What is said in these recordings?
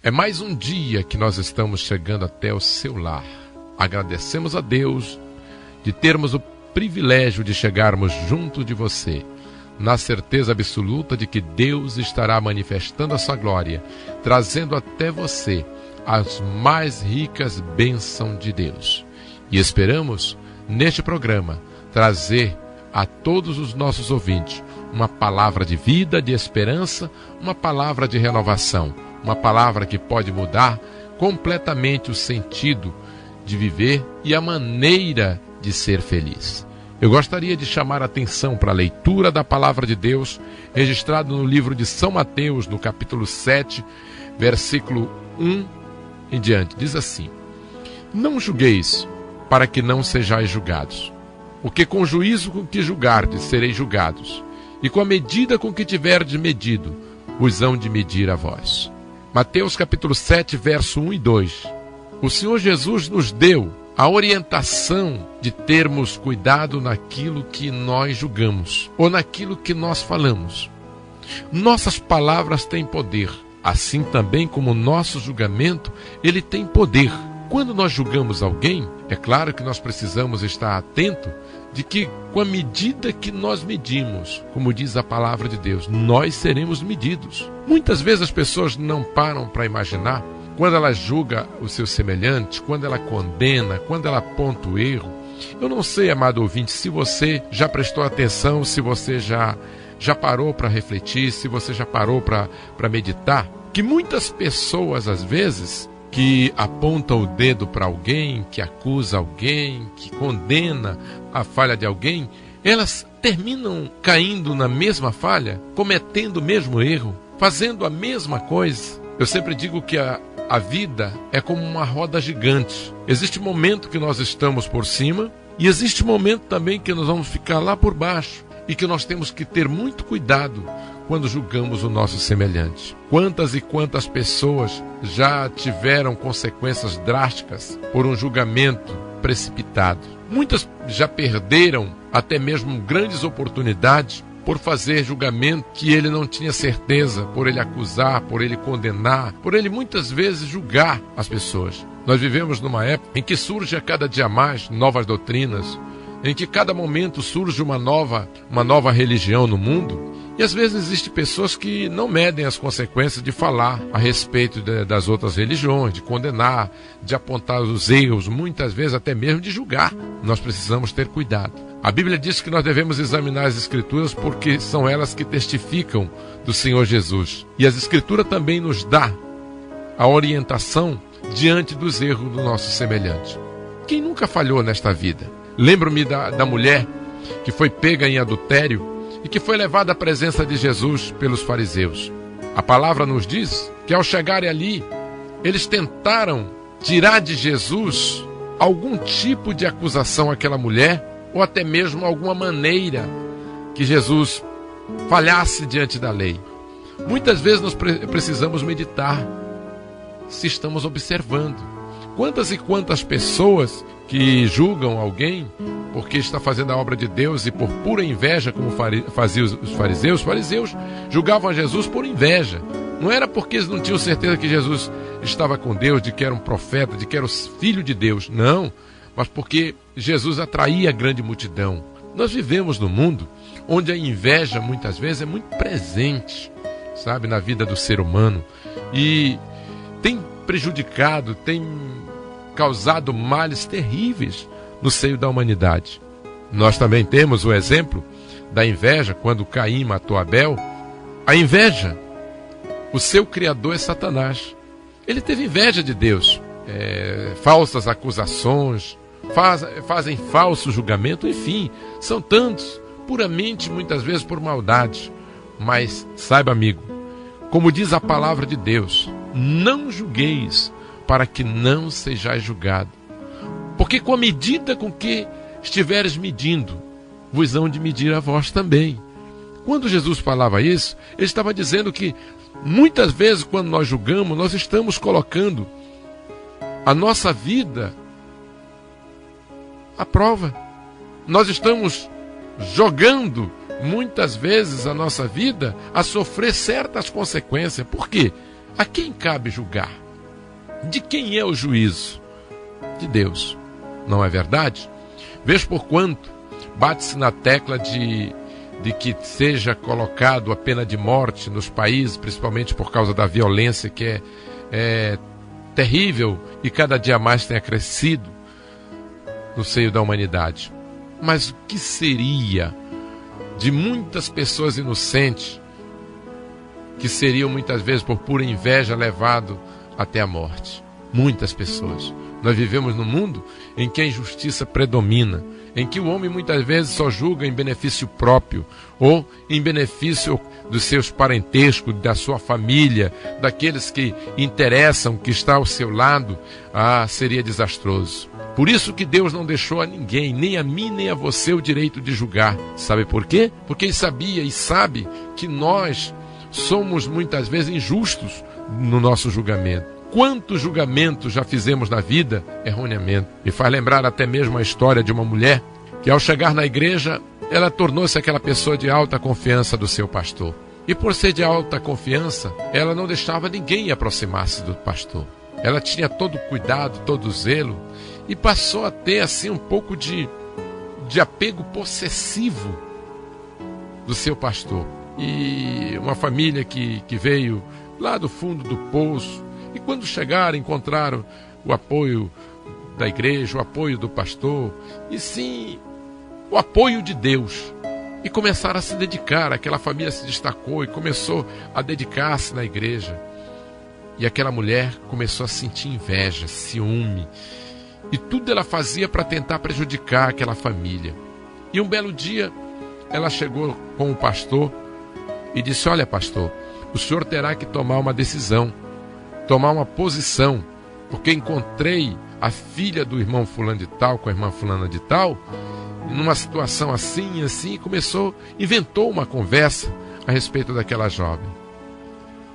É mais um dia que nós estamos chegando até o seu lar. Agradecemos a Deus de termos o privilégio de chegarmos junto de você, na certeza absoluta de que Deus estará manifestando a sua glória, trazendo até você as mais ricas bênçãos de Deus. E esperamos, neste programa, trazer a todos os nossos ouvintes uma palavra de vida, de esperança, uma palavra de renovação, uma palavra que pode mudar completamente o sentido de viver e a maneira de ser feliz. Eu gostaria de chamar a atenção para a leitura da palavra de Deus, registrado no livro de São Mateus, no capítulo 7, versículo 1 em diante. Diz assim: Não julgueis, para que não sejais julgados. Porque com o juízo com que julgardes, sereis julgados, e com a medida com que tiverdes medido, vos hão de medir a vós. Mateus capítulo 7, verso 1 e 2. O Senhor Jesus nos deu a orientação de termos cuidado naquilo que nós julgamos, ou naquilo que nós falamos. Nossas palavras têm poder, assim também como o nosso julgamento, ele tem poder. Quando nós julgamos alguém, é claro que nós precisamos estar atento de que com a medida que nós medimos, como diz a palavra de Deus, nós seremos medidos. Muitas vezes as pessoas não param para imaginar, quando ela julga o seu semelhante, quando ela condena, quando ela aponta o erro. Eu não sei, amado ouvinte, se você já prestou atenção, se você já parou para refletir, se você já parou para meditar, que muitas pessoas, às vezes, que apontam o dedo para alguém, que acusa alguém, que condena a falha de alguém, elas terminam caindo na mesma falha, cometendo o mesmo erro, fazendo a mesma coisa. Eu sempre digo que a vida é como uma roda gigante. Existe momento que nós estamos por cima e existe momento também que nós vamos ficar lá por baixo e que nós temos que ter muito cuidado quando julgamos o nosso semelhante. Quantas e quantas pessoas já tiveram consequências drásticas por um julgamento precipitado. Muitas já perderam até mesmo grandes oportunidades por fazer julgamento que ele não tinha certeza, por ele acusar, por ele condenar, por ele muitas vezes julgar as pessoas. Nós vivemos numa época em que surge a cada dia mais novas doutrinas, em que cada momento surge uma nova religião no mundo. E às vezes existem pessoas que não medem as consequências de falar a respeito das outras religiões, de condenar, de apontar os erros, muitas vezes até mesmo de julgar. Nós precisamos ter cuidado. A Bíblia diz que nós devemos examinar as Escrituras porque são elas que testificam do Senhor Jesus. E as Escrituras também nos dá a orientação diante dos erros do nosso semelhante. Quem nunca falhou nesta vida? Lembro-me da mulher que foi pega em adultério e que foi levada à presença de Jesus pelos fariseus. A palavra nos diz que ao chegarem ali, eles tentaram tirar de Jesus algum tipo de acusação àquela mulher, ou até mesmo alguma maneira que Jesus falhasse diante da lei. Muitas vezes nós precisamos meditar se estamos observando. Quantas e quantas pessoas que julgam alguém porque está fazendo a obra de Deus e por pura inveja, como faziam os fariseus. Os fariseus julgavam a Jesus por inveja. Não era porque eles não tinham certeza que Jesus estava com Deus, de que era um profeta, de que era o filho de Deus. Não, mas porque Jesus atraía a grande multidão. Nós vivemos num mundo onde a inveja muitas vezes é muito presente, sabe, na vida do ser humano. E tem prejudicado, tem causado males terríveis no seio da humanidade. Nós também temos o exemplo da inveja, quando Caim matou Abel. A inveja, o seu criador é Satanás. Ele teve inveja de Deus. Falsas acusações, fazem falso julgamento, enfim, são tantos, puramente muitas vezes por maldade. Mas saiba, amigo, como diz a palavra de Deus, não julgueis para que não sejais julgado. Porque com a medida com que estiveres medindo, vos hão de medir a vós também. Quando Jesus falava isso, ele estava dizendo que muitas vezes quando nós julgamos, nós estamos colocando a nossa vida à prova. Nós estamos jogando muitas vezes a nossa vida a sofrer certas consequências. Por quê? A quem cabe julgar? De quem é o juízo? De Deus. Não é verdade? Vês por quanto bate-se na tecla de que seja colocado a pena de morte nos países, principalmente por causa da violência que é terrível e cada dia mais tem crescido no seio da humanidade. Mas o que seria de muitas pessoas inocentes que seriam muitas vezes por pura inveja levado até a morte? Muitas pessoas. Nós vivemos num mundo em que a injustiça predomina, em que o homem muitas vezes só julga em benefício próprio ou em benefício dos seus parentescos, da sua família, daqueles que interessam, que está ao seu lado. Seria desastroso. Por isso que Deus não deixou a ninguém, nem a mim nem a você, o direito de julgar. Sabe por quê? Porque Ele sabia e sabe que nós somos muitas vezes injustos no nosso julgamento. Quantos julgamentos já fizemos na vida erroneamente? Me faz lembrar até mesmo a história de uma mulher que, ao chegar na igreja, ela tornou-se aquela pessoa de alta confiança do seu pastor. E por ser de alta confiança, ela não deixava ninguém aproximar-se do pastor. Ela tinha todo o cuidado, todo o zelo, e passou a ter assim um pouco de apego possessivo do seu pastor. E uma família que veio lá do fundo do poço, e quando chegaram, encontraram o apoio da igreja, o apoio do pastor, e sim, o apoio de Deus. E começaram a se dedicar, aquela família se destacou e começou a dedicar-se na igreja. E aquela mulher começou a sentir inveja, ciúme, e tudo ela fazia para tentar prejudicar aquela família. E um belo dia, ela chegou com o pastor e disse: olha, pastor, o senhor terá que tomar uma decisão, tomar uma posição, porque encontrei a filha do irmão fulano de tal com a irmã fulana de tal, numa situação assim, e inventou uma conversa a respeito daquela jovem.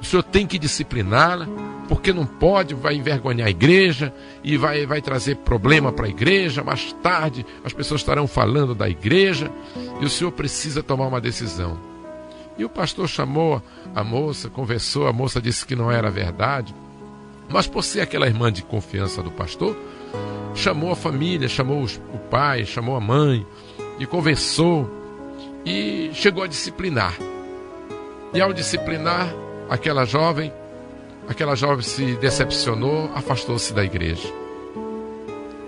O senhor tem que discipliná-la, porque não pode, vai envergonhar a igreja e vai trazer problema para a igreja. Mais tarde as pessoas estarão falando da igreja e o senhor precisa tomar uma decisão. E o pastor chamou a moça, conversou, a moça disse que não era verdade, mas por ser aquela irmã de confiança do pastor, chamou a família, chamou o pai, chamou a mãe e conversou e chegou a disciplinar. E ao disciplinar aquela jovem se decepcionou, afastou-se da igreja.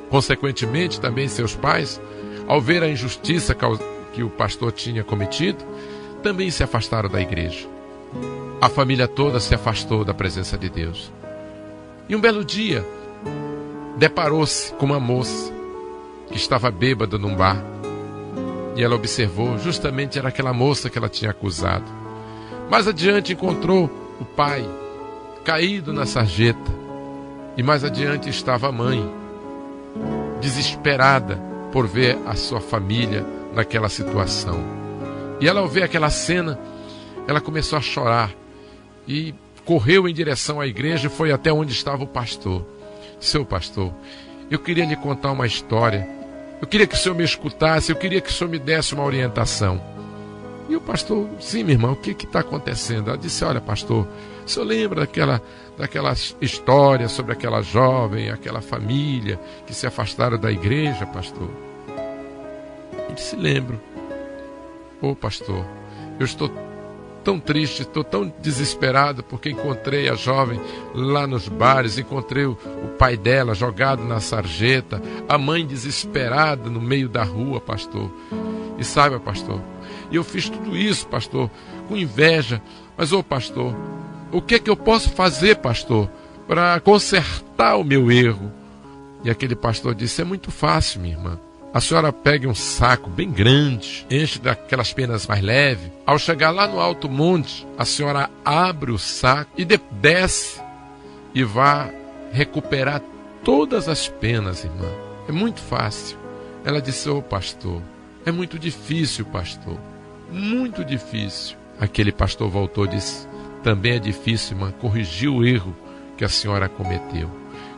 Consequentemente, também seus pais, ao ver a injustiça que o pastor tinha cometido, também se afastaram da igreja. A família toda se afastou da presença de Deus. E um belo dia, deparou-se com uma moça que estava bêbada num bar. E ela observou, justamente era aquela moça que ela tinha acusado. Mais adiante encontrou o pai, caído na sarjeta. E mais adiante estava a mãe, desesperada por ver a sua família naquela situação. E ela, ao ver aquela cena, ela começou a chorar e correu em direção à igreja e foi até onde estava o pastor. Seu pastor, eu queria lhe contar uma história. Eu queria que o senhor me escutasse, eu queria que o senhor me desse uma orientação. E o pastor, sim, minha irmã, o que está acontecendo? Ela disse: olha, pastor, o senhor lembra daquela história sobre aquela jovem, aquela família que se afastaram da igreja, pastor? Ele disse: lembro. Ô pastor, eu estou tão triste, estou tão desesperado porque encontrei a jovem lá nos bares, encontrei o pai dela jogado na sarjeta, a mãe desesperada no meio da rua, pastor. E saiba, pastor, eu fiz tudo isso, pastor, com inveja, mas, ô pastor, o que é que eu posso fazer, pastor, para consertar o meu erro? E aquele pastor disse: é muito fácil, minha irmã. A senhora pega um saco bem grande, enche daquelas penas mais leves. Ao chegar lá no alto monte, a senhora abre o saco e desce e vai recuperar todas as penas, irmã. É muito fácil. Ela disse: ô pastor, é muito difícil, pastor. Muito difícil. Aquele pastor voltou e disse: também é difícil, irmã, corrigir o erro que a senhora cometeu.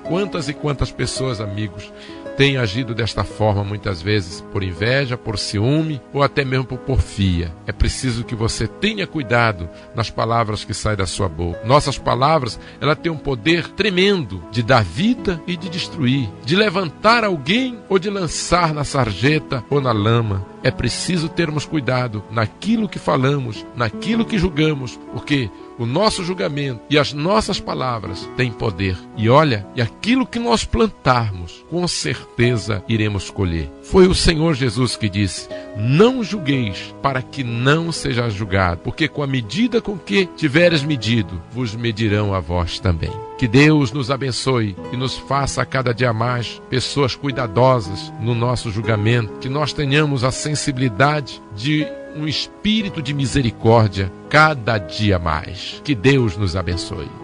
Quantas e quantas pessoas, amigos, tem agido desta forma muitas vezes por inveja, por ciúme ou até mesmo por porfia. É preciso que você tenha cuidado nas palavras que saem da sua boca. Nossas palavras, ela tem um poder tremendo de dar vida e de destruir, de levantar alguém ou de lançar na sarjeta ou na lama. É preciso termos cuidado naquilo que falamos, naquilo que julgamos, porque o nosso julgamento e as nossas palavras têm poder. E olha, e aquilo que nós plantarmos, com certeza iremos colher. Foi o Senhor Jesus que disse: não julgueis para que não sejais julgado, porque com a medida com que tiveres medido, vos medirão a vós também. Que Deus nos abençoe e nos faça a cada dia mais pessoas cuidadosas no nosso julgamento, que nós tenhamos a sensibilidade de um espírito de misericórdia cada dia mais. Que Deus nos abençoe.